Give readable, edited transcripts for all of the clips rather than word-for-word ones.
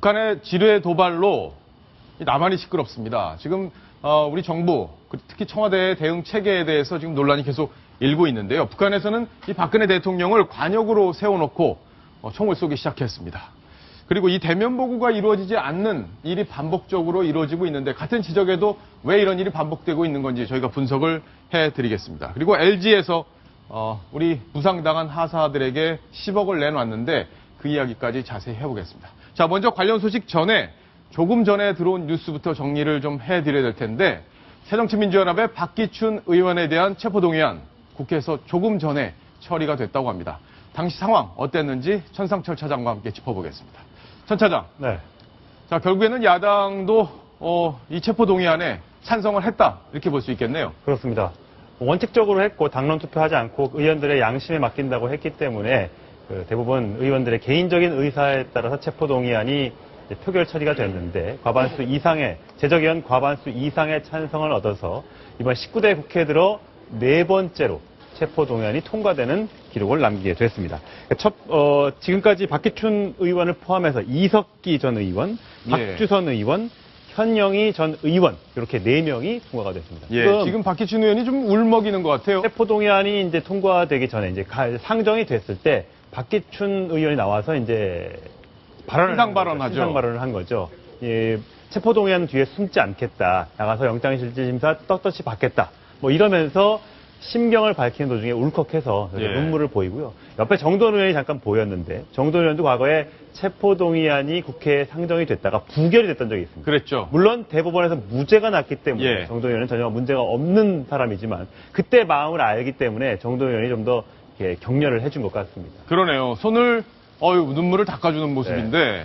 북한의 지뢰 도발로 남한이 시끄럽습니다. 지금 우리 정부, 특히 청와대의 대응 체계에 대해서 지금 논란이 계속 일고 있는데요. 북한에서는 이 박근혜 대통령을 관역으로 세워놓고 총을 쏘기 시작했습니다. 그리고 이 대면 보고가 이루어지지 않는 일이 반복적으로 이루어지고 있는데 같은 지적에도 왜 이런 일이 반복되고 있는 건지 저희가 분석을 해드리겠습니다. 그리고 LG에서 우리 부상당한 하사들에게 10억을 내놨는데 그 이야기까지 자세히 해보겠습니다. 자, 먼저 관련 소식 전에 조금 전에 들어온 뉴스부터 정리를 좀 해드려야 될 텐데 새정치민주연합의 박기춘 의원에 대한 체포동의안 국회에서 조금 전에 처리가 됐다고 합니다. 당시 상황 어땠는지 천상철 차장과 함께 짚어보겠습니다. 천 차장. 네. 자, 결국에는 야당도 이 체포동의안에 찬성을 했다 이렇게 볼 수 있겠네요. 그렇습니다. 원칙적으로 했고 당론 투표하지 않고 의원들의 양심에 맡긴다고 했기 때문에 대부분 의원들의 개인적인 의사에 따라서 체포동의안이 표결 처리가 됐는데 과반수 이상의 제적의원 과반수 이상의 찬성을 얻어서 이번 19대 국회에 들어 네 번째로 체포동의안이 통과되는 기록을 남기게 됐습니다. 지금까지 박기춘 의원을 포함해서 이석기 전 의원, 박주선 의원, 현영희 전 의원 이렇게 4명이 통과가 됐습니다. 예, 지금 박기춘 의원이 좀 울먹이는 것 같아요. 체포동의안이 이제 통과되기 전에 이제 상정이 됐을 때 박기춘 의원이 나와서 이제 신상 발언하죠. 신상 발언을 한 거죠. 예, 체포동의안 뒤에 숨지 않겠다. 나가서 영장실질심사 떳떳이 받겠다. 뭐 이러면서 심경을 밝히는 도중에 울컥해서 눈물을 보이고요. 옆에 정도원 의원이 잠깐 보였는데 정도원 의원도 과거에 체포동의안이 국회에 상정이 됐다가 부결이 됐던 적이 있습니다. 그랬죠. 물론 대법원에서 무죄가 났기 때문에 정도원 의원은 전혀 문제가 없는 사람이지만 그때 마음을 알기 때문에 정도원 의원이 좀 더 격려를 해준 것 같습니다. 그러네요. 손을 눈물을 닦아주는 모습인데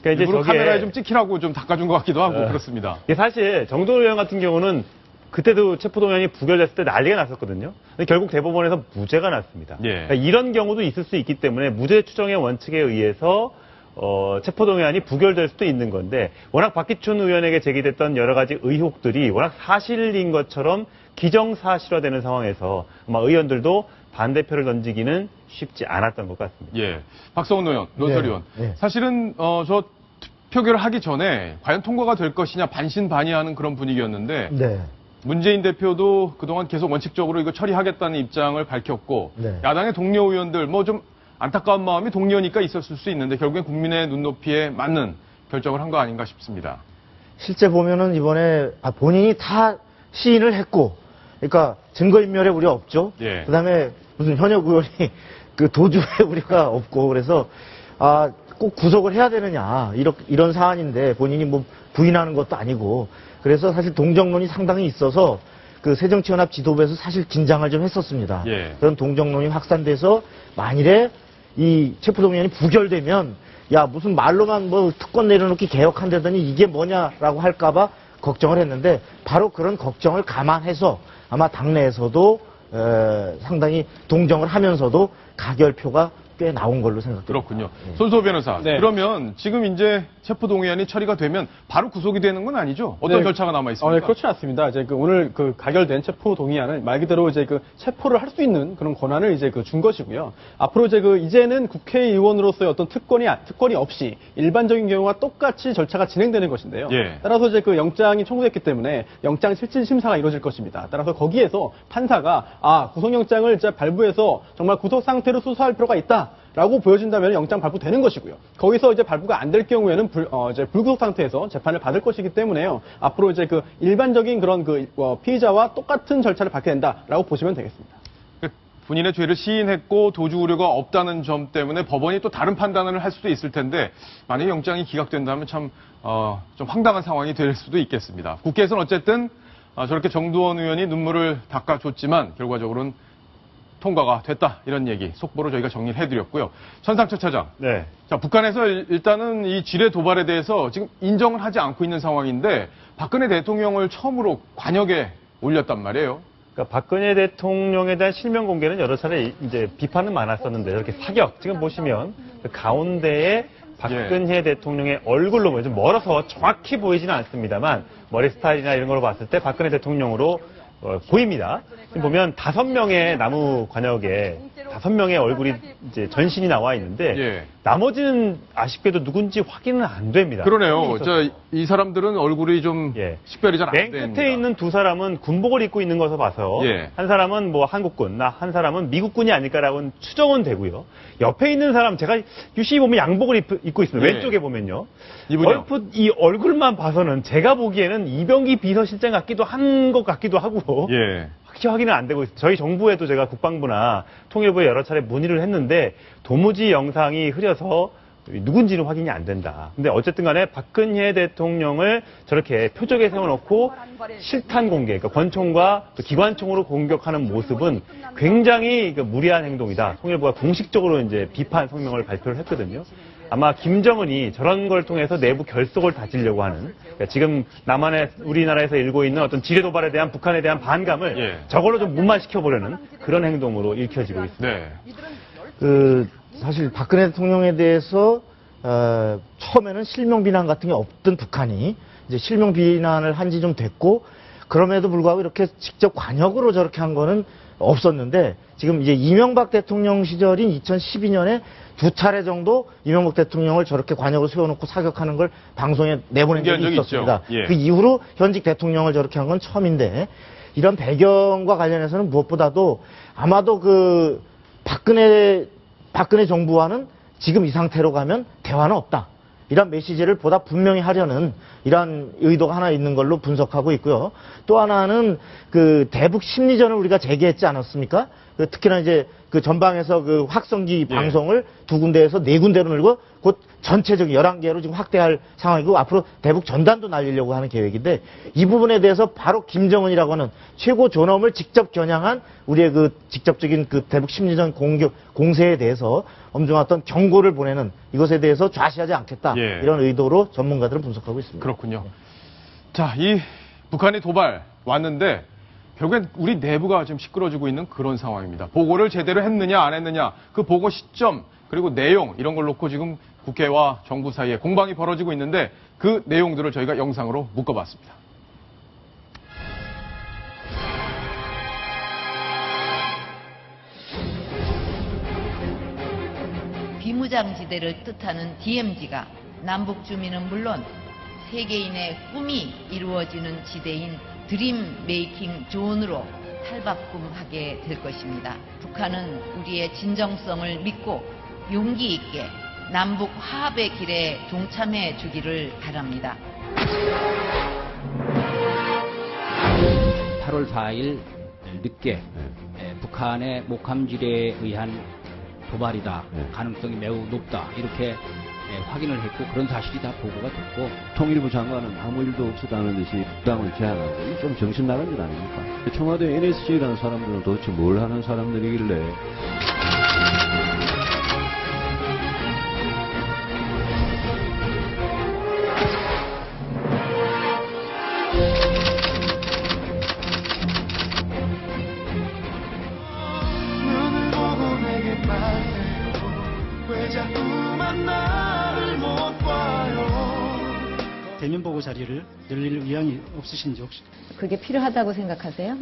그러니까 이제 카메라에 좀 찍히라고 좀 닦아준 것 같기도 하고 그렇습니다. 사실 정도원 의원 같은 경우는 그때도 체포동의안이 부결됐을 때 난리가 났었거든요. 근데 결국 대법원에서 무죄가 났습니다. 그러니까 이런 경우도 있을 수 있기 때문에 무죄 추정의 원칙에 의해서 체포동의안이 부결될 수도 있는 건데 워낙 박기춘 의원에게 제기됐던 여러 가지 의혹들이 워낙 사실인 것처럼 기정사실화되는 상황에서 아마 의원들도 반대표를 던지기는 쉽지 않았던 것 같습니다. 예, 박성훈 의원, 논설위원. 사실은 저 표결을 하기 전에 과연 통과가 될 것이냐 반신반의하는 그런 분위기였는데 문재인 대표도 그동안 계속 원칙적으로 이거 처리하겠다는 입장을 밝혔고 야당의 동료 의원들 뭐 좀 안타까운 마음이 동료니까 있었을 수 있는데 결국엔 국민의 눈높이에 맞는 결정을 한 거 아닌가 싶습니다. 실제 보면은 이번에 본인이 다 시인을 했고 그러니까 증거인멸에 우리가 없죠. 그다음에 무슨 현역 의원이 그 도주에 우리가 없고 그래서 꼭 구속을 해야 되느냐 이런 사안인데 본인이 뭐 부인하는 것도 아니고 그래서 사실 동정론이 상당히 있어서 그 새정치연합 지도부에서 사실 긴장을 좀 했었습니다. 그런 동정론이 확산돼서 만일에 이 체포동의안이 부결되면 야 무슨 말로만 뭐 특권 내려놓기 개혁한다더니 이게 뭐냐라고 할까봐 걱정을 했는데 바로 그런 걱정을 감안해서 아마 당내에서도 상당히 동정을 하면서도 가결표가 꽤 나온 걸로 생각됩니다. 그렇군요. 손수호 변호사. 그러면 지금 이제 체포동의안이 처리가 되면 바로 구속이 되는 건 아니죠? 어떤 절차가 남아 있습니까? 그렇지 않습니다. 이제 오늘 가결된 체포동의안은 말 그대로 이제 체포를 할 수 있는 그런 권한을 이제 준 것이고요. 앞으로 이제는 국회의원으로서의 어떤 특권이 없이 일반적인 경우와 똑같이 절차가 진행되는 것인데요. 따라서 이제 영장이 청구됐기 때문에 영장 실질 심사가 이루어질 것입니다. 따라서 거기에서 판사가 구속영장을 이제 발부해서 정말 구속 상태로 수사할 필요가 있다. 라고 보여준다면 영장 발부되는 것이고요. 거기서 이제 발부가 안 될 경우에는 이제 불구속 상태에서 재판을 받을 것이기 때문에요. 앞으로 이제 일반적인 그런 피의자와 똑같은 절차를 받게 된다라고 보시면 되겠습니다. 본인의 죄를 시인했고 도주 우려가 없다는 점 때문에 법원이 또 다른 판단을 할 수도 있을 텐데 만약에 영장이 기각된다면 참 좀 황당한 상황이 될 수도 있겠습니다. 국회에서는 어쨌든 저렇게 정두원 의원이 눈물을 닦아줬지만 결과적으로는 통과가 됐다 이런 얘기 속보로 저희가 정리를 해드렸고요. 천상철 차장. 자, 북한에서 일단은 이 지뢰 도발에 대해서 지금 인정을 하지 않고 있는 상황인데 박근혜 대통령을 처음으로 관역에 올렸단 말이에요. 그러니까 박근혜 대통령에 대한 실명 공개는 여러 차례 이제 비판은 많았었는데 이렇게 사격 지금 보시면 그 가운데에 박근혜 대통령의 얼굴로 좀 멀어서 정확히 보이지는 않습니다만 머리 스타일이나 이런 걸 봤을 때 박근혜 대통령으로 보입니다. 지금 보면 5명의 나무 관역에 5명의 얼굴이 이제 전신이 나와 있는데 나머지는 아쉽게도 누군지 확인은 안 됩니다. 그러네요. 이 사람들은 얼굴이 좀 예. 식별이 잘 안 맨 됩니다. 끝에 있는 두 사람은 군복을 입고 있는 것을 봐서 예. 한 사람은 뭐 한국군, 한 사람은 미국군이 아닐까라고 추정은 되고요. 옆에 있는 사람 제가 유심히 보면 양복을 입고 있습니다. 예. 왼쪽에 보면요. 이분요. 얼핏 이 얼굴만 봐서는 제가 보기에는 이병기 비서실장 같기도 한 것 같기도 하고 예. 확인은 안 되고 있어요. 저희 정부에도 제가 국방부나 통일부에 여러 차례 문의를 했는데 도무지 영상이 흐려서 누군지는 확인이 안 된다. 근데 어쨌든 간에 박근혜 대통령을 저렇게 표적에 세워놓고 실탄 공개, 그러니까 권총과 또 기관총으로 공격하는 모습은 굉장히 무리한 행동이다. 통일부가 공식적으로 이제 비판 성명을 발표를 했거든요. 아마 김정은이 저런 걸 통해서 내부 결속을 다지려고 하는, 그러니까 지금 우리나라에서 일고 있는 어떤 지뢰 도발에 대한 북한에 대한 반감을 예. 저걸로 좀 무마시켜보려는 그런 행동으로 읽혀지고 있습니다. 네. 사실 박근혜 대통령에 대해서 처음에는 실명 비난 같은 게 없던 북한이 이제 실명 비난을 한 지 좀 됐고, 그럼에도 불구하고 이렇게 직접 관역으로 저렇게 한 거는 없었는데, 지금 이제 이명박 대통령 시절인 2012년에 두 차례 정도 이명박 대통령을 저렇게 관역을 세워놓고 사격하는 걸 방송에 내보낸 적이 있었습니다. 예. 그 이후로 현직 대통령을 저렇게 한 건 처음인데, 이런 배경과 관련해서는 무엇보다도 아마도 그 박근혜 정부와는 지금 이 상태로 가면 대화는 없다, 이런 메시지를 보다 분명히 하려는 이러한 의도가 하나 있는 걸로 분석하고 있고요. 또 하나는 그 대북 심리전을 우리가 제기했지 않았습니까? 특히나 이제 그 전방에서 그 확성기 방송을 두 군데에서 네 군데로 늘고 곧 전체적인 11개로 지금 확대할 상황이고, 앞으로 대북 전단도 날리려고 하는 계획인데, 이 부분에 대해서 바로 김정은이라고 하는 최고 존엄을 직접 겨냥한 우리의 그 직접적인 그 대북 심리전 공세에 대해서 엄중한 어떤 경고를 보내는, 이것에 대해서 좌시하지 않겠다, 예. 이런 의도로 전문가들은 분석하고 있습니다. 그렇군요. 자, 이 북한이 도발 왔는데 결국엔 우리 내부가 지금 시끄러지고 있는 그런 상황입니다. 보고를 제대로 했느냐 안 했느냐, 그 보고 시점 그리고 내용 이런 걸 놓고 지금 국회와 정부 사이에 공방이 벌어지고 있는데, 그 내용들을 저희가 영상으로 묶어봤습니다. 비무장지대를 뜻하는 DMZ가 남북 주민은 물론 세계인의 꿈이 이루어지는 지대인 드림 메이킹 존으로 탈바꿈하게 될 것입니다. 북한은 우리의 진정성을 믿고 용기 있게 남북 화합의 길에 동참해 주기를 바랍니다. 8월 4일 늦게 북한의 목함지뢰에 의한 도발이다, 가능성이 매우 높다, 이렇게 확인을 했고, 그런 사실이 다 보고가 됐고, 통일부 장관은 아무 일도 없었다는 듯이 부당을 제안하고, 이게 좀 정신 나간 일 아닙니까? 청와대 NSC라는 사람들은 도대체 뭘 하는 사람들이길래. 대면 보고 자리를 열릴 의향이 없으신지 혹시? 그게 필요하다고 생각하세요?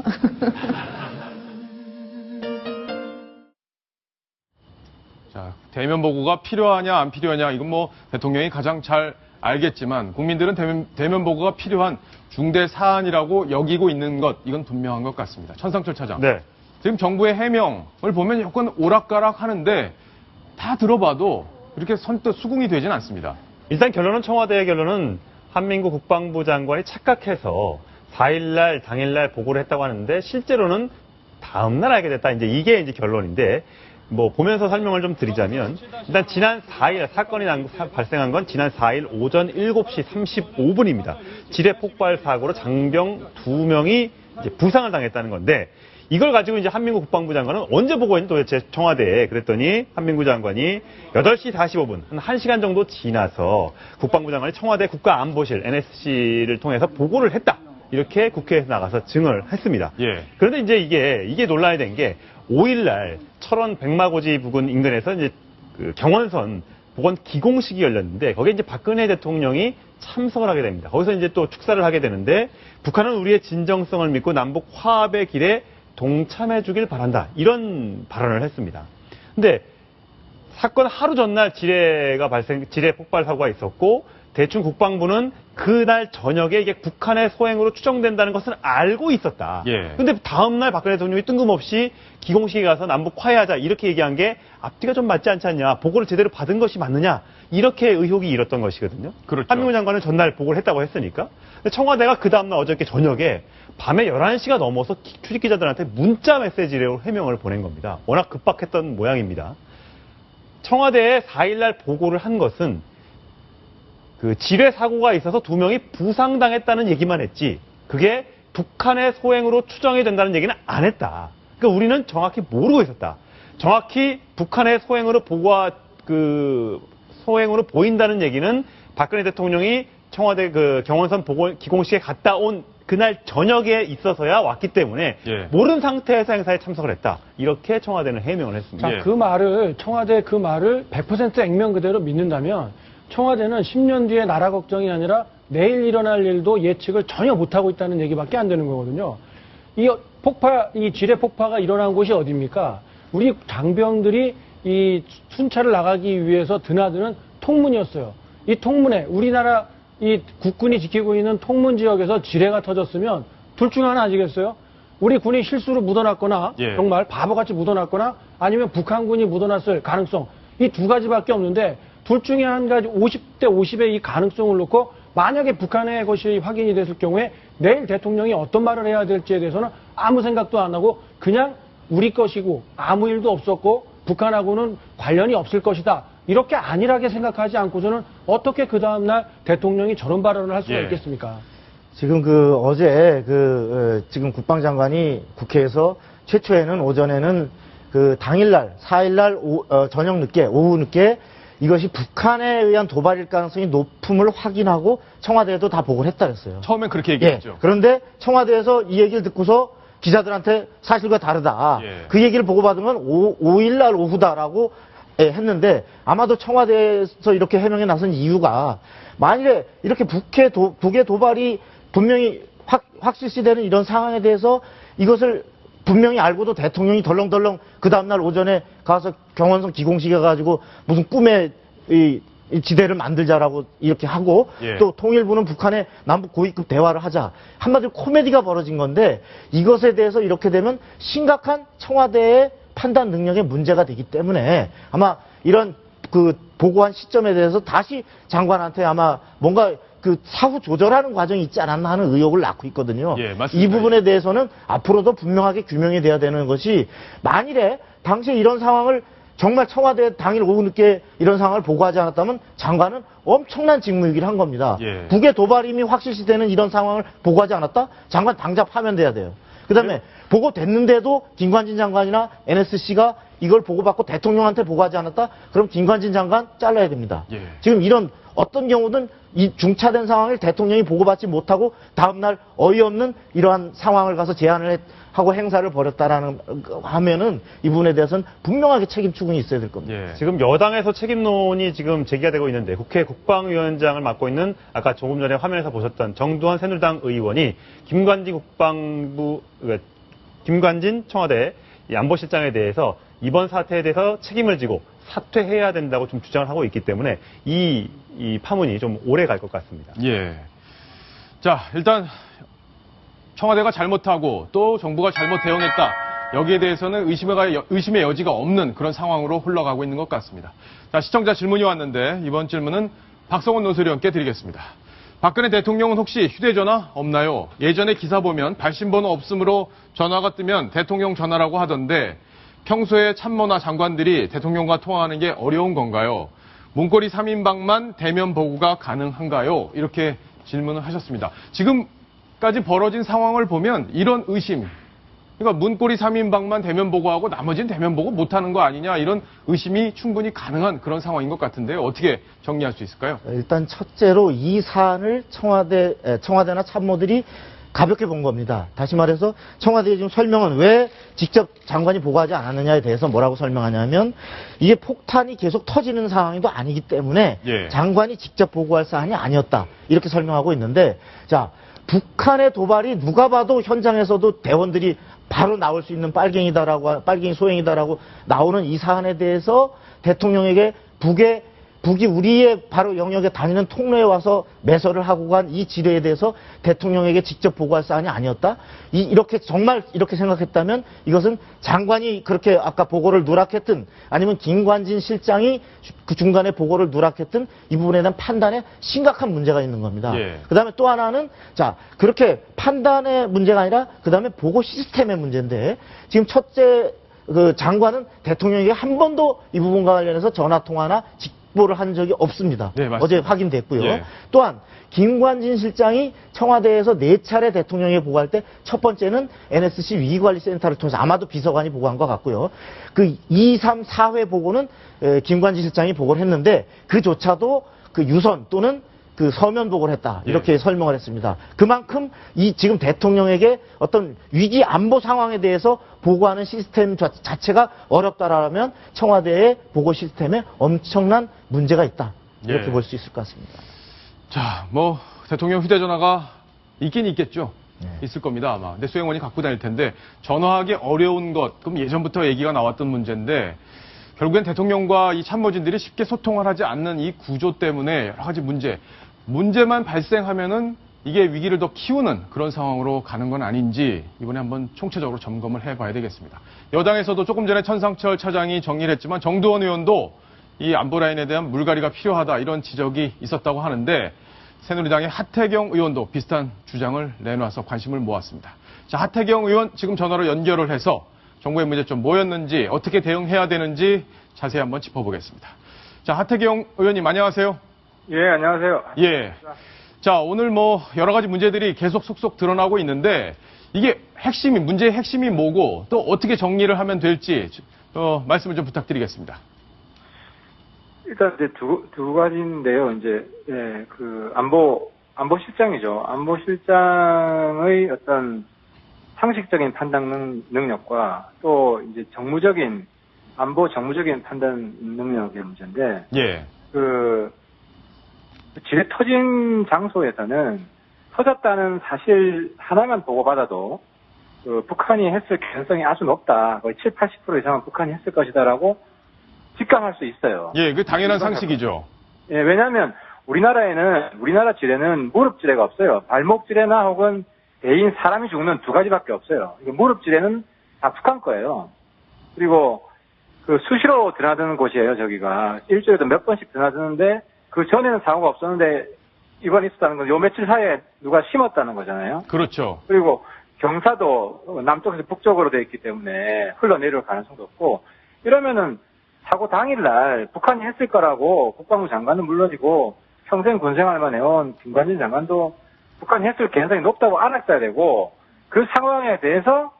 자, 대면 보고가 필요하냐 안 필요하냐, 이건 뭐 대통령이 가장 잘 알겠지만, 국민들은 대면 보고가 필요한 중대 사안이라고 여기고 있는 것, 이건 분명한 것 같습니다. 천상철 차장. 네. 지금 정부의 해명을 보면 약간 오락가락 하는데, 다 들어봐도 이렇게 선뜻 수긍이 되진 않습니다. 일단 청와대의 결론은 한민구 국방부 장관이 착각해서 4일날 당일날 보고를 했다고 하는데, 실제로는 다음날 알게 됐다. 이게 결론인데, 뭐 보면서 설명을 좀 드리자면, 일단 지난 4일 사건이 발생한 건 지난 4일 오전 7시 35분입니다. 지뢰 폭발 사고로 장병 2명이 부상을 당했다는 건데, 이걸 가지고 한민구 국방부 장관은 언제 보고했니 도대체 청와대에, 그랬더니 한민구 장관이 8시 45분, 한 1시간 정도 지나서 국방부 장관이 청와대 국가안보실 NSC를 통해서 보고를 했다, 이렇게 국회에서 나가서 증언을 했습니다. 예. 그런데 이게 논란이 된 게 5일날 철원 백마고지 부근 인근에서 그 경원선 복원 기공식이 열렸는데, 거기에 박근혜 대통령이 참석을 하게 됩니다. 거기서 또 축사를 하게 되는데, 북한은 우리의 진정성을 믿고 남북 화합의 길에 동참해 주길 바란다, 이런 발언을 했습니다. 근데 사건 하루 전날 지뢰 폭발 사고가 있었고 대충 국방부는 그날 저녁에 이게 북한의 소행으로 추정된다는 것은 알고 있었다. 예. 근데 다음날 박근혜 대통령이 뜬금없이 기공식에 가서 남북 화해하자 이렇게 얘기한 게 앞뒤가 좀 맞지 않지 않냐. 보고를 제대로 받은 것이 맞느냐. 이렇게 의혹이 일었던 것이거든요. 그렇죠. 한민구 장관은 전날 보고를 했다고 했으니까. 근데 청와대가 그 다음날 어저께 저녁에 밤에 11시가 넘어서 출입기자들한테 문자 메시지로 해명을 보낸 겁니다. 워낙 급박했던 모양입니다. 청와대에 4일날 보고를 한 것은 그 지뢰 사고가 있어서 2명이 부상당했다는 얘기만 했지 그게 북한의 소행으로 추정이 된다는 얘기는 안 했다. 그러니까 우리는 정확히 모르고 있었다. 정확히 북한의 소행으로 소행으로 보인다는 얘기는 박근혜 대통령이 청와대 그 경원선 기공식에 갔다 온 그날 저녁에 있어서야 왔기 때문에 예. 모르는 상태에서 행사에 참석을 했다. 이렇게 청와대는 해명을 했습니다. 자, 청와대 그 말을 100% 액면 그대로 믿는다면 청와대는 10년 뒤에 나라 걱정이 아니라 내일 일어날 일도 예측을 전혀 못하고 있다는 얘기밖에 안 되는 거거든요. 이 지뢰 폭파가 일어난 곳이 어디입니까? 우리 장병들이 이 순찰을 나가기 위해서 드나드는 통문이었어요. 이 통문에 우리나라 이 국군이 지키고 있는 통문 지역에서 지뢰가 터졌으면 둘 중 하나 아시겠어요? 우리 군이 실수로 묻어놨거나 예. 정말 바보같이 묻어놨거나 아니면 북한군이 묻어놨을 가능성 이 두 가지밖에 없는데 둘 중에 한 가지 50대 50의 이 가능성을 놓고 만약에 북한의 것이 확인이 됐을 경우에 내일 대통령이 어떤 말을 해야 될지에 대해서는 아무 생각도 안 하고 그냥 우리 것이고 아무 일도 없었고 북한하고는 관련이 없을 것이다. 이렇게 안일하게 생각하지 않고서는 어떻게 그 다음날 대통령이 저런 발언을 할 수가 있겠습니까? 지금 어제 지금 국방장관이 국회에서 최초에는 오전에는 당일날 4일날 저녁 늦게 오후 늦게 이것이 북한에 의한 도발일 가능성이 높음을 확인하고 청와대에도 다 보고를 했다 그랬어요. 처음엔 그렇게 얘기했죠. 그런데 청와대에서 이 얘기를 듣고서 기자들한테 사실과 다르다. 그 얘기를 보고받은 건 5일날 오후다라고 했는데 아마도 청와대에서 이렇게 해명해 나선 이유가 만일에 이렇게 북의 도발이 분명히 확실시되는 이런 상황에 대해서 이것을 분명히 알고도 대통령이 덜렁덜렁 그 다음날 오전에 가서 경원선 기공식에 가지고 무슨 꿈의 이 지대를 만들자라고 이렇게 하고 또 통일부는 북한의 남북 고위급 대화를 하자. 한마디로 코미디가 벌어진 건데 이것에 대해서 이렇게 되면 심각한 청와대의 판단 능력에 문제가 되기 때문에 아마 이런 보고한 시점에 대해서 다시 장관한테 아마 뭔가 사후 조절하는 과정이 있지 않았나 하는 의혹을 낳고 있거든요. 이 부분에 대해서는 앞으로도 분명하게 규명이 돼야 되는 것이 만일에 당시에 이런 상황을 정말 청와대 당일 오후 늦게 이런 상황을 보고하지 않았다면 장관은 엄청난 직무유기를 한 겁니다. 북의 도발임이 확실시되는 이런 상황을 보고하지 않았다? 장관 당장 파면돼야 돼요. 그 다음에 보고됐는데도 김관진 장관이나 NSC가 이걸 보고받고 대통령한테 보고하지 않았다? 그럼 김관진 장관 잘라야 됩니다. 지금 이런 어떤 경우든 이 중차된 상황을 대통령이 보고받지 못하고 다음날 어이없는 이러한 상황을 가서 제안을 하고 행사를 벌였다라는 하면은 이 부분에 대해서는 분명하게 책임 추궁이 있어야 될 겁니다. 지금 여당에서 책임론이 지금 제기가 되고 있는데 국회 국방위원장을 맡고 있는 아까 조금 전에 화면에서 보셨던 정두환 새누리당 의원이 김관진 청와대 안보실장에 대해서 이번 사태에 대해서 책임을 지고 사퇴해야 된다고 좀 주장을 하고 있기 때문에 이 파문이 좀 오래 갈 것 같습니다. 자, 일단 청와대가 잘못하고 또 정부가 잘못 대응했다. 여기에 대해서는 의심의 여지가 없는 그런 상황으로 흘러가고 있는 것 같습니다. 자, 시청자 질문이 왔는데 이번 질문은 박성원 논설위원께 드리겠습니다. 박근혜 대통령은 혹시 휴대전화 없나요? 예전에 기사 보면 발신번호 없으므로 전화가 뜨면 대통령 전화라고 하던데 평소에 참모나 장관들이 대통령과 통화하는 게 어려운 건가요? 문고리 3인방만 대면 보고가 가능한가요? 이렇게 질문을 하셨습니다. 지금까지 벌어진 상황을 보면 이런 의심, 그러니까 문고리 3인방만 대면 보고하고 나머지는 대면 보고 못하는 거 아니냐 이런 의심이 충분히 가능한 그런 상황인 것 같은데요. 어떻게 정리할 수 있을까요? 일단 첫째로 이 사안을 청와대나 참모들이 가볍게 본 겁니다. 다시 말해서 청와대의 지금 설명은 왜 직접 장관이 보고하지 않았느냐에 대해서 뭐라고 설명하냐면 이게 폭탄이 계속 터지는 상황도 아니기 때문에 장관이 직접 보고할 사안이 아니었다. 이렇게 설명하고 있는데 자, 북한의 도발이 누가 봐도 현장에서도 대원들이 바로 나올 수 있는 빨갱이 소행이다라고 나오는 이 사안에 대해서 대통령에게 북이 우리의 바로 영역에 다니는 통로에 와서 매설을 하고 간 이 지뢰에 대해서 대통령에게 직접 보고할 사안이 아니었다? 이렇게 정말 이렇게 생각했다면 이것은 장관이 그렇게 아까 보고를 누락했든 아니면 김관진 실장이 그 중간에 보고를 누락했든 이 부분에 대한 판단에 심각한 문제가 있는 겁니다. 예. 그다음에 또 하나는 자 그렇게 판단의 문제가 아니라 그다음에 보고 시스템의 문제인데 지금 첫째 그 장관은 대통령에게 한 번도 이 부분과 관련해서 전화 통화나 직보를 한 적이 없습니다. 네, 맞습니다. 어제 확인됐고요. 예. 또한 김관진 실장이 청와대에서 4차례 대통령에게 보고할 때 첫 번째는 NSC 위기관리센터를 통해서 아마도 비서관이 보고한 것 같고요. 그 2, 3, 4회 보고는 김관진 실장이 보고를 했는데 그조차도 그 유선 또는 그 서면 보고를 했다. 이렇게 예. 설명을 했습니다. 그만큼 이 지금 대통령에게 어떤 위기 안보 상황에 대해서 보고하는 시스템 자체가 어렵다라면 청와대의 보고 시스템에 엄청난 문제가 있다. 이렇게 예. 볼 수 있을 것 같습니다. 자, 뭐 대통령 휴대전화가 있긴 있겠죠. 네. 있을 겁니다 아마. 근데 수행원이 갖고 다닐 텐데 전화하기 어려운 것, 그럼 예전부터 얘기가 나왔던 문제인데 결국엔 대통령과 이 참모진들이 쉽게 소통을 하지 않는 이 구조 때문에 여러 가지 문제만 발생하면은 이게 위기를 더 키우는 그런 상황으로 가는 건 아닌지 이번에 한번 총체적으로 점검을 해봐야 되겠습니다. 여당에서도 조금 전에 천상철 차장이 정리를 했지만 정두원 의원도 이 안보 라인에 대한 물갈이가 필요하다 이런 지적이 있었다고 하는데 새누리당의 하태경 의원도 비슷한 주장을 내놔서 관심을 모았습니다. 자, 하태경 의원 지금 전화로 연결을 해서 정부의 문제점 뭐였는지 어떻게 대응해야 되는지 자세히 한번 짚어보겠습니다. 자, 하태경 의원님 안녕하세요. 예, 안녕하세요. 예. 자, 오늘 뭐 여러 가지 문제들이 계속 속속 드러나고 있는데 이게 문제의 핵심이 뭐고 또 어떻게 정리를 하면 될지 말씀을 좀 부탁드리겠습니다. 일단 이제 두 가지인데요. 이제 그 안보 실장이죠. 안보 실장의 어떤 상식적인 판단 능력과 또 이제 정무적인 판단 능력의 문제인데 예. 그 지뢰 터진 장소에서는 터졌다는 사실 하나만 보고받아도 그 북한이 했을 가능성이 아주 높다. 거의 7, 80% 이상은 북한이 했을 것이다라고 직감할 수 있어요. 예, 그 당연한 상식이죠. 예, 왜냐하면 우리나라 지뢰는 무릎 지뢰가 없어요. 발목 지뢰나 혹은 개인 사람이 죽는 두 가지밖에 없어요. 무릎 지뢰는 다 북한 거예요. 그리고 그 수시로 드나드는 곳이에요. 저기가 일주일에도 몇 번씩 드나드는데 그 전에는 사고가 없었는데 이번 있었다는 건 요 며칠 사이에 누가 심었다는 거잖아요. 그렇죠. 그리고 경사도 남쪽에서 북쪽으로 돼 있기 때문에 흘러내려올 가능성도 없고 이러면은 사고 당일날 북한이 했을 거라고 국방부 장관은 물론이고 평생 군생활만 해온 김관진 장관도 북한이 했을 가능성이 높다고 알았어야 되고 그 상황에 대해서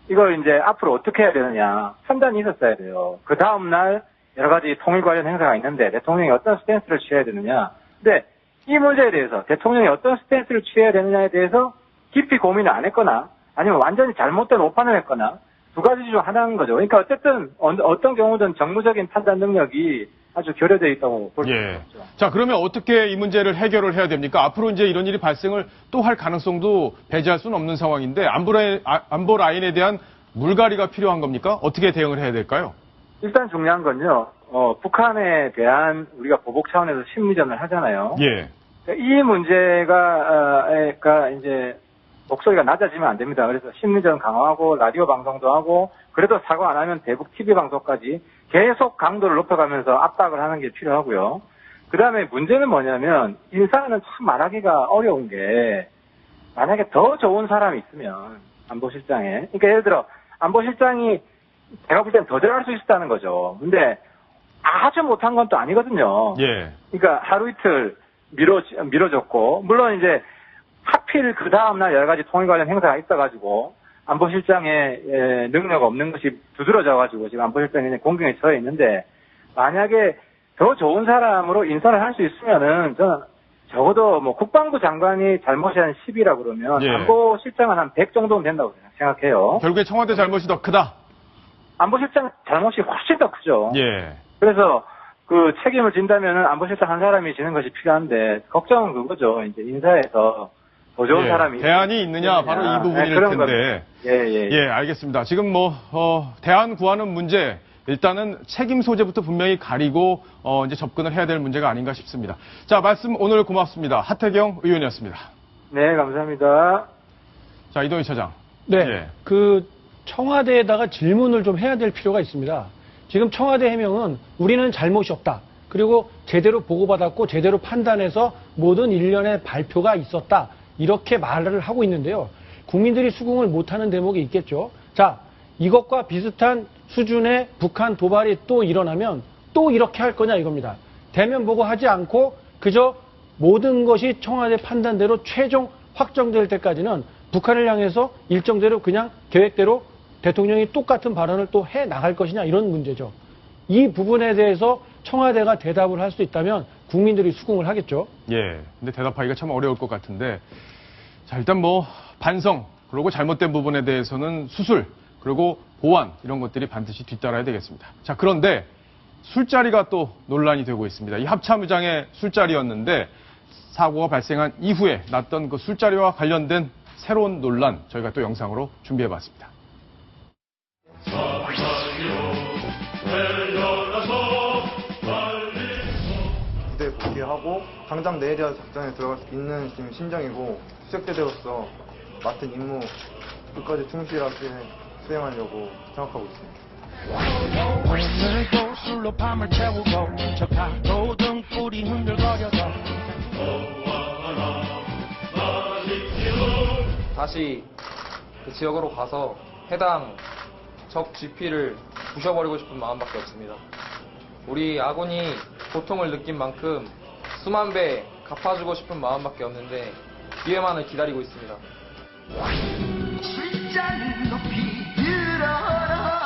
이걸 이제 앞으로 어떻게 해야 되느냐 판단이 있었어야 돼요. 그 다음날 여러 가지 통일 관련 행사가 있는데 대통령이 어떤 스탠스를 취해야 되느냐. 근데 이 문제에 대해서 대통령이 어떤 스탠스를 취해야 되느냐에 대해서 깊이 고민을 안 했거나 아니면 완전히 잘못된 오판을 했거나 두 가지 중 하나인 거죠. 그러니까 어쨌든 어떤 경우든 정무적인 판단 능력이 아주 결여되어 있다고 볼 수 있죠. 자, 그러면 어떻게 이 문제를 해결을 해야 됩니까? 앞으로 이제 이런 일이 발생을 또 할 가능성도 배제할 수는 없는 상황인데 안보 라인에 대한 물갈이가 필요한 겁니까? 어떻게 대응을 해야 될까요? 일단 중요한 건요. 북한에 대한 우리가 보복 차원에서 심리전을 하잖아요. 예. 이 문제가 이제 목소리가 낮아지면 안 됩니다. 그래서 심리전 강화하고 라디오 방송도 하고 그래도 사과 안 하면 대북 TV 방송까지 계속 강도를 높여가면서 압박을 하는 게 필요하고요. 그 다음에 문제는 뭐냐면 인사는 참 말하기가 어려운 게 만약에 더 좋은 사람이 있으면 안보실장에 그러니까 예를 들어 안보실장이 제가 볼 땐 더 잘할 수 있었다는 거죠. 근데 아주 못한 건 또 아니거든요. 예. 그러니까 하루 이틀 미뤄졌고 물론 이제 하필 그 다음날 여러 가지 통일 관련 행사가 있어가지고 안보실장의 능력 없는 것이 두드러져가지고 지금 안보실장이 공경에 처해 있는데 만약에 더 좋은 사람으로 인사를 할 수 있으면은 저는 적어도 뭐 국방부 장관이 잘못이 한 10이라 그러면 예. 안보실장은 한 100 정도는 된다고 생각해요. 결국에 청와대 잘못이 더 크다. 안보실장 잘못이 훨씬 더 크죠. 예. 그래서 그 책임을 진다면은 안보실장 한 사람이 지는 것이 필요한데 걱정은 그거죠. 이제 인사에서 더 좋은 사람이 대안이 있느냐 바로 이 부분일 텐데. 예, 알겠습니다. 지금 대안 구하는 문제 일단은 책임 소재부터 분명히 가리고 이제 접근을 해야 될 문제가 아닌가 싶습니다. 자, 말씀 오늘 고맙습니다. 하태경 의원이었습니다. 네, 감사합니다. 자, 이동희 차장. 네. 예. 그 청와대에다가 질문을 좀 해야 될 필요가 있습니다. 지금 청와대 해명은 우리는 잘못이 없다. 그리고 제대로 보고받았고 제대로 판단해서 모든 일련의 발표가 있었다. 이렇게 말을 하고 있는데요. 국민들이 수긍을 못하는 대목이 있겠죠. 자, 이것과 비슷한 수준의 북한 도발이 또 일어나면 또 이렇게 할 거냐 이겁니다. 대면 보고하지 않고 그저 모든 것이 청와대 판단대로 최종 확정될 때까지는 북한을 향해서 일정대로 그냥 계획대로 대통령이 똑같은 발언을 또 해 나갈 것이냐 이런 문제죠. 이 부분에 대해서 청와대가 대답을 할 수 있다면 국민들이 수긍을 하겠죠. 예. 근데 대답하기가 참 어려울 것 같은데, 자, 일단 뭐 반성, 그리고 잘못된 부분에 대해서는 수술, 그리고 보완 이런 것들이 반드시 뒤따라야 되겠습니다. 자, 그런데 술자리가 또 논란이 되고 있습니다. 이 합참의장의 술자리였는데 사고가 발생한 이후에 났던 그 술자리와 관련된 새로운 논란 저희가 또 영상으로 준비해봤습니다. 부대 복귀하고 당장 내일이라 작전에 들어갈 수 있는 지금 심정이고 수색대대로서 맡은 임무 끝까지 충실하게 수행하려고 생각하고 있습니다. 오늘도 술로 밤을 채우고 저 가로등 불이 흔들거려서 다시 그 지역으로 가서 해당 적 GP를 부셔버리고 싶은 마음밖에 없습니다. 우리 아군이 고통을 느낀 만큼 수만 배 갚아주고 싶은 마음밖에 없는데 기회만을 기다리고 있습니다. 술잔 높이 들어라.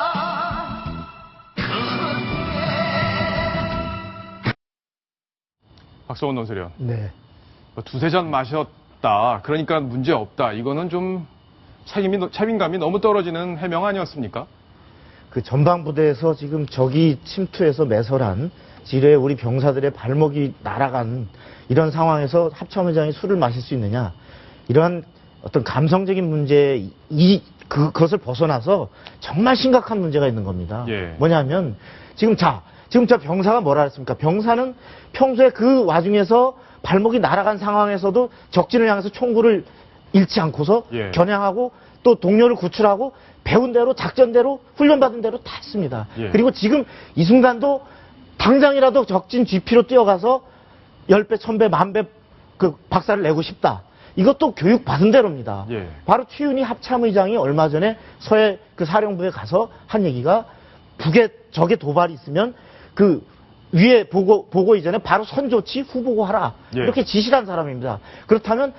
박성원 논설위원. 네. 두세 잔 마셨다. 그러니까 문제 없다. 이거는 좀 책임감이 너무 떨어지는 해명 아니었습니까? 그 전방부대에서 지금 적이 침투해서 매설한 지뢰에 우리 병사들의 발목이 날아간 이런 상황에서 합참의장이 술을 마실 수 있느냐. 이러한 어떤 감성적인 문제, 그것을 벗어나서 정말 심각한 문제가 있는 겁니다. 예. 뭐냐면 지금 저 병사가 뭐라 했습니까? 병사는 평소에 그 와중에서 발목이 날아간 상황에서도 적진을 향해서 총구를 잃지 않고서 예. 겨냥하고 또 동료를 구출하고 배운 대로 작전대로 훈련받은 대로 다 했습니다. 예. 그리고 지금 이 순간도 당장이라도 적진 GP로 뛰어가서 10배, 1000배, 1000배 그 박살을 내고 싶다. 이것도 교육받은 대로입니다. 예. 바로 최윤희 합참의장이 얼마 전에 서해 그 사령부에 가서 한 얘기가 북에 적의 도발이 있으면 그 위에 보고 이전에 바로 선조치 후보고하라. 예. 이렇게 지시를 한 사람입니다. 그렇다면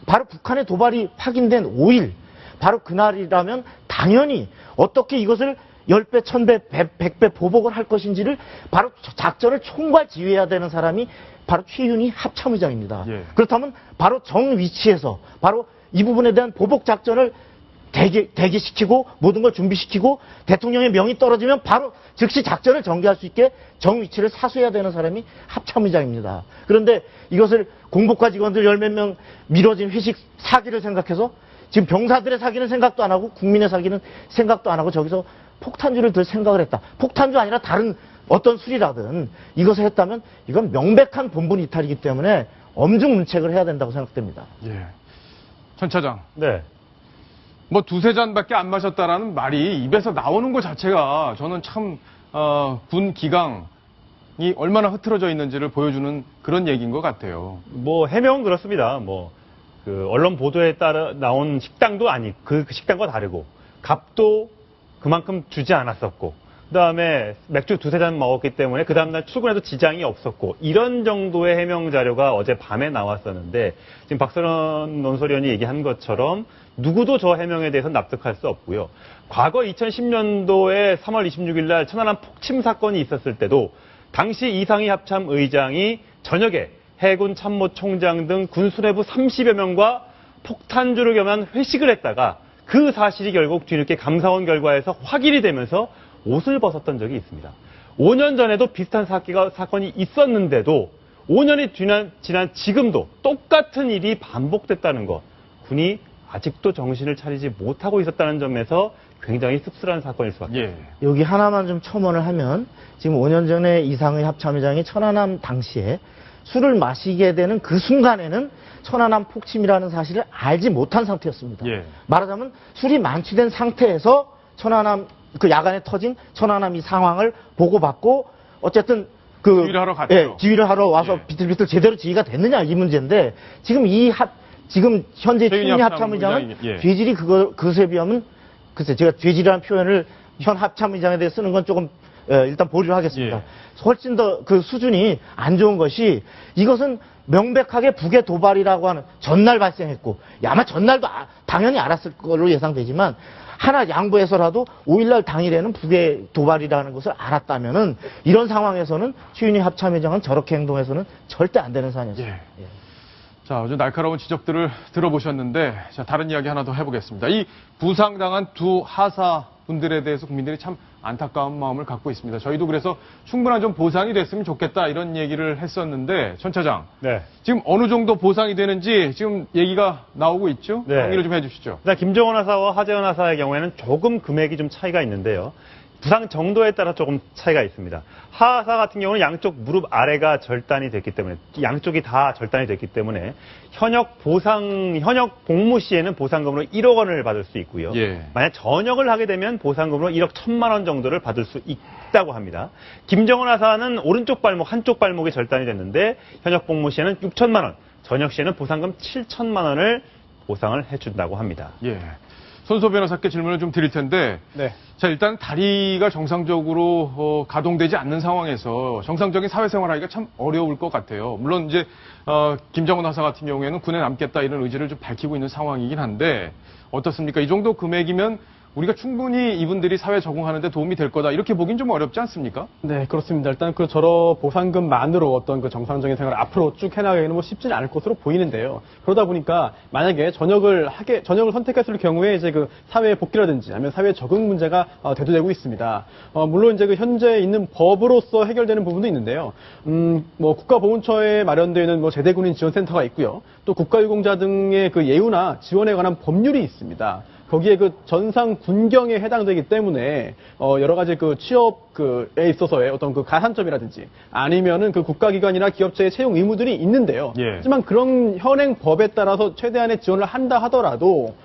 바로 북한의 도발이 확인된 5일 바로 그날이라면 당연히 어떻게 이것을 10배, 1000배, 100배 보복을 할 것인지를 바로 작전을 총괄 지휘해야 되는 사람이 바로 최윤희 합참의장입니다. 예. 그렇다면 바로 정 위치에서 바로 이 부분에 대한 보복 작전을 대기시키고 모든 걸 준비시키고 대통령의 명이 떨어지면 바로 즉시 작전을 전개할 수 있게 정 위치를 사수해야 되는 사람이 합참의장입니다. 그런데 이것을 공복과 직원들 10몇 명 미뤄진 회식 사기를 생각해서 지금 병사들의 사기는 생각도 안 하고 국민의 사기는 생각도 안 하고 저기서 폭탄주를 들 생각을 했다. 폭탄주 아니라 다른 어떤 술이라든 이것을 했다면 이건 명백한 본분 이탈이기 때문에 엄중 문책을 해야 된다고 생각됩니다. 예. 전 차장. 네. 뭐 두세 잔밖에 안 마셨다라는 말이 입에서 나오는 것 자체가 저는 참 군 기강이 얼마나 흐트러져 있는지를 보여주는 그런 얘기인 것 같아요. 뭐 해명은 그렇습니다. 뭐 그 언론 보도에 따라 나온 식당도 아니고 그 식당과 다르고 값도 그만큼 주지 않았었고 그다음에 맥주 두세 잔 먹었기 때문에 그 다음날 출근해도 지장이 없었고 이런 정도의 해명 자료가 어제 밤에 나왔었는데 지금 박선원 논설위원이 얘기한 것처럼 누구도 저 해명에 대해서 납득할 수 없고요. 과거 2010년도에 3월 26일 날 천안함 폭침 사건이 있었을 때도 당시 이상희 합참 의장이 저녁에 해군 참모총장 등 군 수뇌부 30여 명과 폭탄주를 겸한 회식을 했다가 그 사실이 결국 뒤늦게 감사원 결과에서 확인이 되면서 옷을 벗었던 적이 있습니다. 5년 전에도 비슷한 사건이 있었는데도 5년이 지난 지금도 똑같은 일이 반복됐다는 것. 군이 아직도 정신을 차리지 못하고 있었다는 점에서 굉장히 씁쓸한 사건일 수밖에 없습니다. 여기 하나만 좀 첨언을 하면 지금 5년 전에 이상의 합참의장이 천안함 당시에 술을 마시게 되는 그 순간에는 천안함 폭침이라는 사실을 알지 못한 상태였습니다. 말하자면 술이 만취된 상태에서 천안함 그 야간에 터진 천안함 이 상황을 보고받고 어쨌든 그 지휘를 하러 갔죠. 지휘를 하러 와서 비틀비틀 제대로 지휘가 됐느냐 이 문제인데 지금 지금 현재 최윤희 합참의장은 죄질이 그것에 비하면 글쎄 제가 죄질이라는 표현을 현 합참의장에 대해 쓰는 건 조금 일단 보류를 하겠습니다. 훨씬 더 그 수준이 안 좋은 것이 이것은 명백하게 북의 도발이라고 하는 전날 발생했고 아마 전날도 당연히 알았을 걸로 예상되지만 하나 양보해서라도 5일날 당일에는 북의 도발이라는 것을 알았다면은 이런 상황에서는 최윤희 합참의장은 저렇게 행동해서는 절대 안 되는 사안이었습니다. 자, 아주 날카로운 지적들을 들어보셨는데, 자, 다른 이야기 하나 더 해보겠습니다. 이 부상당한 두 하사분들에 대해서 국민들이 참 안타까운 마음을 갖고 있습니다. 저희도 그래서 충분한 좀 보상이 됐으면 좋겠다 이런 얘기를 했었는데, 전 차장. 지금 어느 정도 보상이 되는지 지금 얘기가 나오고 있죠? 정리를 좀 해주시죠. 일단 김정은 하사와 하재헌 하사의 경우에는 조금 금액이 좀 차이가 있는데요. 부상 정도에 따라 조금 차이가 있습니다. 하사 같은 경우는 양쪽 무릎 아래가 절단이 됐기 때문에 양쪽이 다 절단이 됐기 때문에 현역 복무 시에는 보상금으로 1억 원을 받을 수 있고요. 만약 전역을 하게 되면 보상금으로 1억 1천만 원 정도를 받을 수 있다고 합니다. 김정은 하사는 오른쪽 발목 한쪽 발목이 절단이 됐는데 현역 복무 시에는 6천만 원, 전역 시에는 보상금 7천만 원을 보상을 해준다고 합니다. 손소 변호사께 질문을 좀 드릴 텐데, 자, 일단 다리가 정상적으로 가동되지 않는 상황에서 정상적인 사회생활하기가 참 어려울 것 같아요. 물론 이제 김정은 하사 같은 경우에는 군에 남겠다 이런 의지를 좀 밝히고 있는 상황이긴 한데 어떻습니까? 이 정도 금액이면 우리가 충분히 이분들이 사회 적응하는 데 도움이 될 거다 이렇게 보긴 좀 어렵지 않습니까? 네, 그렇습니다. 일단 그 저러 보상금만으로 어떤 그 정상적인 생활을 앞으로 쭉 해나가기는 뭐 쉽지는 않을 것으로 보이는데요. 그러다 보니까 만약에 전역을 선택했을 경우에 이제 그 사회 복귀라든지 아니면 사회 적응 문제가 대두되고 있습니다. 물론 이제 그 현재 있는 법으로서 해결되는 부분도 있는데요. 뭐 국가보훈처에 마련되어 있는 뭐 제대군인 지원센터가 있고요. 또 국가유공자 등의 그 예우나 지원에 관한 법률이 있습니다. 거기에 그 전상 군경에 해당되기 때문에 여러 가지 그 취업에 있어서의 어떤 그 가산점이라든지 아니면은 그 국가기관이나 기업체의 채용 의무들이 있는데요. 하지만 그런 현행 법에 따라서 최대한의 지원을 한다 하더라도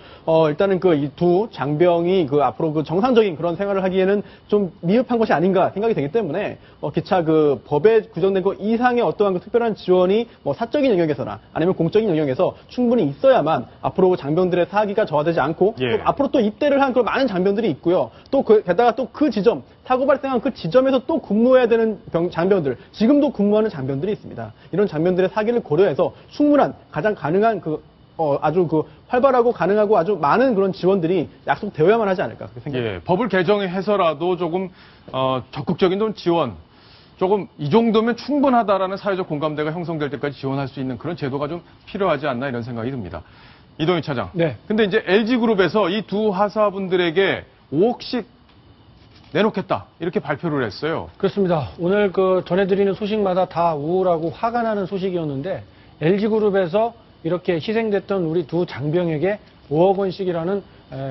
일단은 그 이 두 장병이 그 앞으로 그 정상적인 그런 생활을 하기에는 좀 미흡한 것이 아닌가 생각이 되기 때문에 기차 그 법에 규정된 것 이상의 어떠한 그 특별한 지원이 뭐 사적인 영역에서나 아니면 공적인 영역에서 충분히 있어야만 앞으로 장병들의 사기가 저하되지 않고 또 앞으로 또 입대를 한 그런 많은 장병들이 있고요. 또 게다가 또 그 지점 사고 발생한 그 지점에서 또 근무해야 되는 장병들 지금도 근무하는 장병들이 있습니다. 이런 장병들의 사기를 고려해서 충분한 가장 가능한 아주 그 활발하고 가능하고 아주 많은 그런 지원들이 약속되어야만 하지 않을까 그렇게 생각합니다. 법을 개정해서라도 조금 적극적인 좀 지원, 조금 이 정도면 충분하다라는 사회적 공감대가 형성될 때까지 지원할 수 있는 그런 제도가 좀 필요하지 않나 이런 생각이 듭니다. 이동희 차장. 근데 이제 LG그룹에서 이 두 하사분들에게 5억씩 내놓겠다 이렇게 발표를 했어요. 그렇습니다. 오늘 그 전해드리는 소식마다 다 우울하고 화가 나는 소식이었는데 LG그룹에서 이렇게 희생됐던 우리 두 장병에게 5억 원씩이라는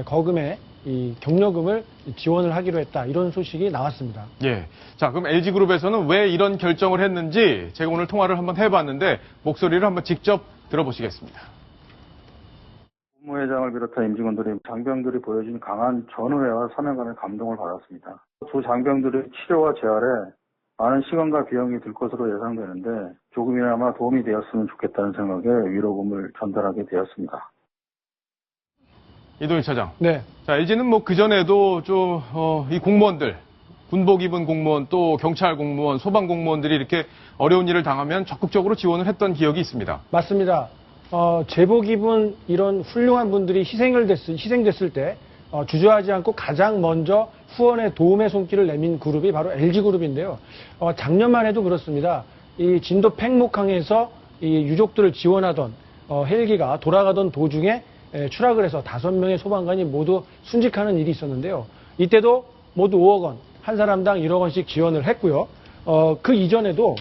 거금의 이 격려금을 지원을 하기로 했다. 이런 소식이 나왔습니다. 자, 그럼 LG그룹에서는 왜 이런 결정을 했는지 제가 오늘 통화를 한번 해봤는데 목소리를 한번 직접 들어보시겠습니다. 국무회장을 비롯한 임직원들이 장병들이 보여준 강한 전우회와 사명감에 감동을 받았습니다. 두 장병들의 치료와 재활에 많은 시간과 비용이 들 것으로 예상되는데 조금이나마 도움이 되었으면 좋겠다는 생각에 위로금을 전달하게 되었습니다. 이동희 차장. 자, LG는 뭐 그전에도 이 공무원들, 군복 입은 공무원, 또 경찰 공무원, 소방 공무원들이 이렇게 어려운 일을 당하면 적극적으로 지원을 했던 기억이 있습니다. 맞습니다. 제복 입은 이런 훌륭한 분들이 희생됐을 때 주저하지 않고 가장 먼저 후원의 도움의 손길을 내민 그룹이 바로 LG그룹인데요. 작년만 해도 그렇습니다. 이 진도 팽목항에서 이 유족들을 지원하던 헬기가 돌아가던 도중에 추락을 해서 5명의 소방관이 모두 순직하는 일이 있었는데요. 이때도 모두 5억 원, 한 사람당 1억 원씩 지원을 했고요. 그 이전에도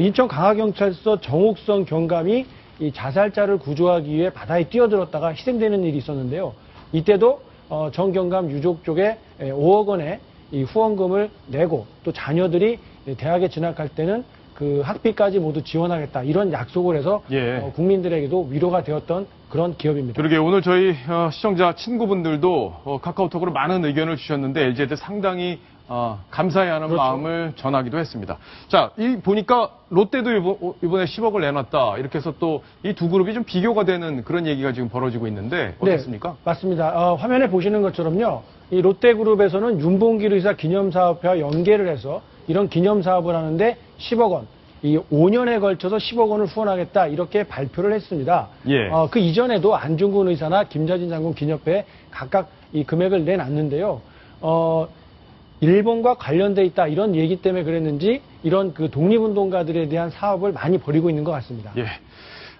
인천 강화경찰서 정옥성 경감이 이 자살자를 구조하기 위해 바다에 뛰어들었다가 희생되는 일이 있었는데요. 이때도 정경감 유족 쪽에 5억 원의 이 후원금을 내고 또 자녀들이 대학에 진학할 때는 그 학비까지 모두 지원하겠다 이런 약속을 해서 국민들에게도 위로가 되었던 그런 기업입니다. 그러게 오늘 저희 시청자 친구분들도 카카오톡으로 많은 의견을 주셨는데 LG한테 상당히 감사해야 하는 마음을 전하기도 했습니다. 자, 보니까 롯데도 이번에 10억을 내놨다. 이렇게 해서 또 이 두 그룹이 좀 비교가 되는 그런 얘기가 지금 벌어지고 있는데 어떻습니까? 네, 맞습니다. 화면에 보시는 것처럼요. 이 롯데그룹에서는 윤봉길 의사 기념사업회와 연계를 해서 이런 기념사업을 하는데 10억 원, 이 5년에 걸쳐서 10억 원을 후원하겠다 이렇게 발표를 했습니다. 그 이전에도 안중근 의사나 김자진 장군 기념회에 각각 이 금액을 내놨는데요. 일본과 관련돼 있다 이런 얘기 때문에 그랬는지 이런 그 독립운동가들에 대한 사업을 많이 벌이고 있는 것 같습니다. 예,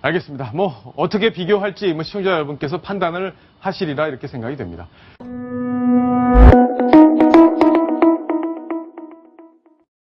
알겠습니다. 뭐 어떻게 비교할지 시청자 여러분께서 판단을 하시리라 이렇게 생각이 됩니다.